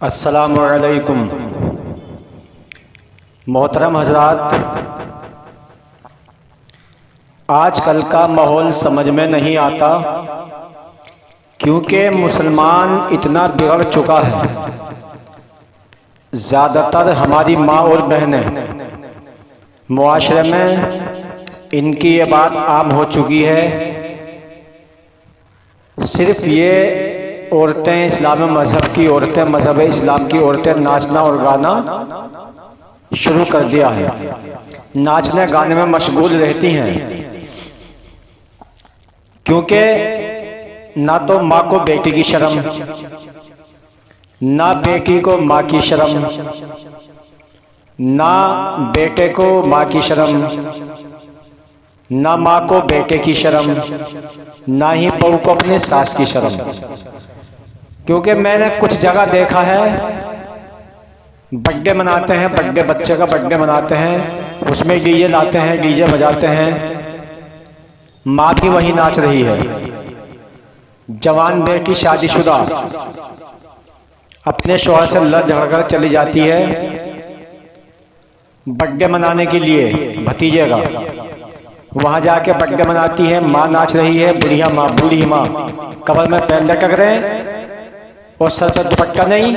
अस्सलामु अलैकुम। मोहतरम हजरात, आजकल का माहौल समझ में नहीं आता क्योंकि मुसलमान इतना बिगड़ चुका है। ज़्यादातर हमारी माँ और बहनें मुआशरे में इनकी ये बात आम हो चुकी है। सिर्फ ये औरतें, इस्लामी मजहब की औरतें, मजहब इस्लाम की औरतें नाचना और गाना शुरू कर दिया है। नाचने गाने में मशगूल रहती हैं क्योंकि ना तो माँ को बेटी की शर्म, ना बेटी को माँ की शर्म, ना बेटे को माँ की शर्म, ना माँ को बेटे की शर्म, ना ही बहू को अपने सास की शर्म। क्योंकि मैंने कुछ जगह देखा है, बर्थडे मनाते हैं, बर्थडे बच्चे का बर्थडे मनाते हैं, उसमें डीजे लाते हैं, डीजे बजाते हैं, माँ भी वही नाच रही है। जवान बेटी शादीशुदा अपने शौहर से लड़ झगड़ कर चली जाती है बर्थडे मनाने के लिए भतीजे का। वहां जाके बर्थडे मनाती है, माँ नाच रही है, बुढ़िया माँ, बूढ़ी माँ कमर में पैर लटक रहे हैं और सर पर दुपट्टा नहीं,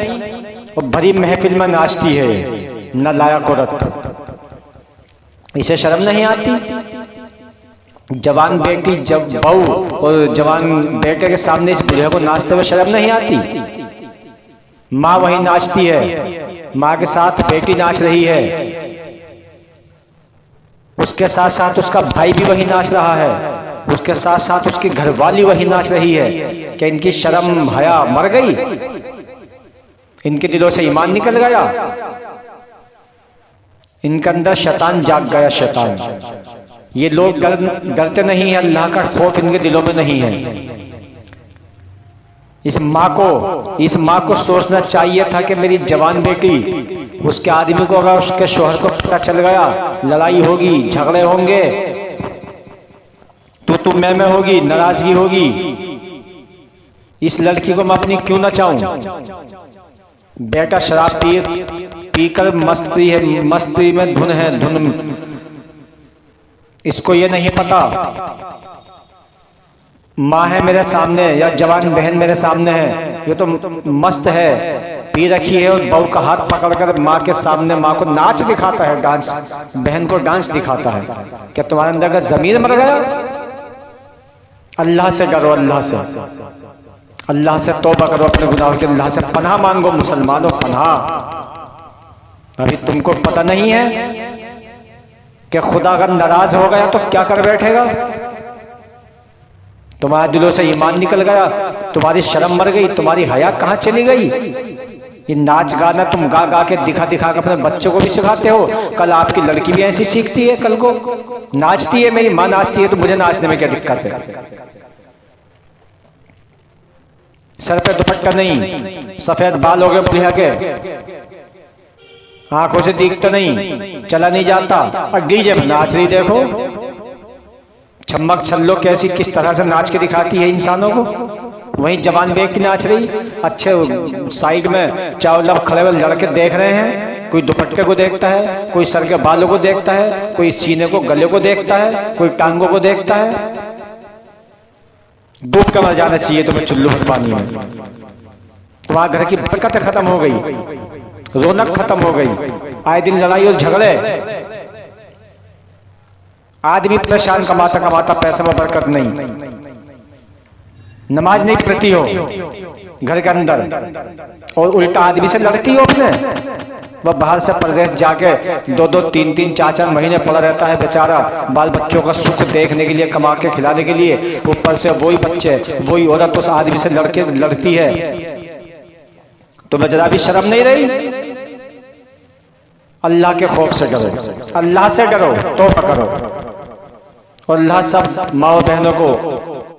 और भरी महफिल में नाचती है नालायक औरत। इसे शर्म नहीं आती? जवान बेटी, जब बहू और जवान बेटे के सामने इस बुढ़िया को नाचते हुए शर्म नहीं आती? माँ वही नाचती है, माँ के साथ बेटी नाच रही है, उसके साथ साथ उसका भाई भी वही नाच रहा है, उसके साथ साथ उसकी घरवाली वही नाच रही है। क्या इनकी शर्म हया मर गई? इनके दिलों से ईमान निकल गया? इनके अंदर शैतान जाग गया, शैतान। ये लोग डरते नहीं है, अल्लाह का खौफ इनके दिलों में नहीं है। इस माँ को सोचना चाहिए था कि मेरी जवान बेटी, उसके आदमी को अगर उसके शौहर को पता चल गया, लड़ाई होगी, झगड़े होंगे, तो मैं होगी, नाराजगी होगी, इस लड़की को मैं अपनी क्यों ना चाहूं? बेटा शराब पीकर मस्ती में धुन है, धुन। इसको ये नहीं पता माँ है मेरे सामने या जवान बहन मेरे सामने है, ये तो मस्त है, पी रखी है, और बहू का हाथ पकड़कर माँ के सामने माँ को नाच दिखाता है, डांस, बहन को डांस दिखाता है। क्या तुम्हारे अंदर का जमीर मर गया? अल्लाह से डरो, अल्लाह से तौबा करो अपने गुनाहों के, अल्लाह से पनाह मांगो मुसलमानों, पनाह। अभी तुमको पता नहीं है कि खुदा अगर नाराज हो गया तो क्या कर बैठेगा? तुम्हारे दिलों से ईमान निकल गया, तुम्हारी शर्म मर गई, तुम्हारी हया कहां चली गई? ये नाच गाना तुम गा गा के दिखा के अपने बच्चों को भी सिखाते हो। कल आपकी लड़की भी ऐसी सीखती है, कल को नाचती है, मेरी मां नाचती है तो मुझे नाचने में क्या दिक्कत है? सर पे दुपट्टा नहीं, सफेद बाल हो गए बुढ़िया के, आंखों से दिखता नहीं, चला नहीं जाता, और डीजे में नाच रही। देखो छम्मक छल्लो कैसी, किस तरह से नाच के दिखाती है इंसानों को। वहीं जवान बेटी नाच रही, अच्छे साइड में चारों लोग खड़े हुए लड़के देख रहे हैं, कोई दुपट्टे को देखता है, कोई सर के बालों को देखता है, कोई सीने को, गले को देखता है, कोई टांगों को देखता है। डूब कर मर जाना चाहिए तुम्हें चुल्लू भर पानी में। तुम्हारे घर की बरकत खत्म हो गई, रौनक खत्म हो गई, आए दिन लड़ाई और झगड़े, आदमी परेशान, कमाता कमाता पैसे में बरकत नहीं, नमाज नहीं पढ़ती हो घर के अंदर, और उल्टा आदमी से लड़ती हो अपने। वह बाहर से प्रदेश जाके 2-2, 3-3, 4-4 महीने पड़ा रहता है बेचारा, बाल बच्चों का सुख देखने के लिए, कमा के खिलाने के लिए। ऊपर से वही बच्चे, वही औरत उस आदमी से लड़ती है। तुम्हें जरा भी शर्म नहीं रही? अल्लाह के खौफ से डरो, अल्लाह से डरो, तौबा करो, और अल्लाह सब माँ बहनों को